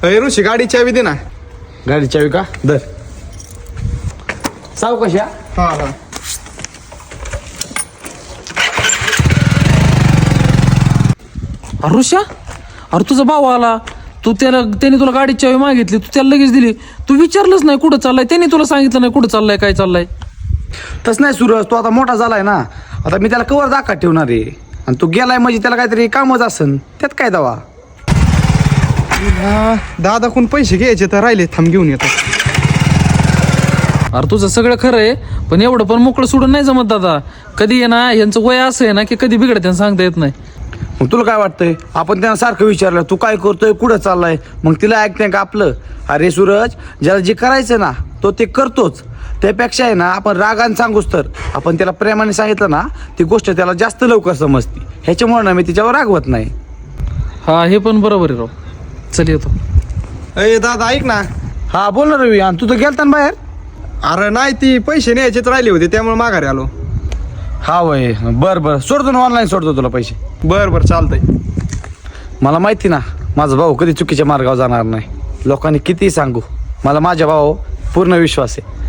अय ऋषी गाडी चावी दे ना. गाडी चावी का दर साव कशा हा हा. अरे ऋषा, अरे तुझा भाऊ आला, त्याने तुला गाडीची चावी मागितली, तू त्याला लगेच दिली. तू विचारलंच नाही कुठं चाललाय, त्याने तुला सांगितलं नाही कुठं चाललाय काय चाललंय. तसं नाही सूरज, तो आता मोठा झालाय ना, आता मी त्याला कवर दाखवत ठेवणार आहे. आणि तू गेलाय म्हणजे त्याला काहीतरी कामच असन, त्यात काय दवा. दादा कोण पैसे घ्यायचे तर राहिले, थांब घेऊन येतो. अरे तुझं सगळं खरं आहे, पण एवढं पण मोकळं सोडून नाही जमत दादा. कधी आहे ना, यांचं वय असं आहे ना की कधी बिघडत सांगता येत नाही. मग तुला काय वाटतंय, आपण त्यांना सारखं विचारलं तू काय करतोय कुठं चाललाय, मग तिला ऐकते का आपलं. अरे सूरज, ज्याला जे करायचं ना तो ते करतोच. त्यापेक्षा आहे ना आपण रागाने सांगूच तर आपण त्याला प्रेमाने सांगितलं ना ती गोष्ट त्याला जास्त लवकर समजते. ह्याच्यामुळे ना मी तिच्यावर रागवत नाही. हा हे पण बरोबर आहे राव. चल येतो. अय दादा ऐक ना. हा बोल ना रवी, आणि तू तर गेलता ना बाहेर. अरे नाही, ती पैसे न्यायचेच राहिले होते त्यामुळे माघारी आलो. हा वय बरं सोडतो ना, ऑनलाईन सोडतो तुला पैसे. बरं चालतंय. मला माहिती ना माझा भाऊ कधी चुकीच्या मार्गावर जाणार नाही. लोकांनी कितीही सांगू, मला माझ्या भाऊ पूर्ण विश्वास आहे.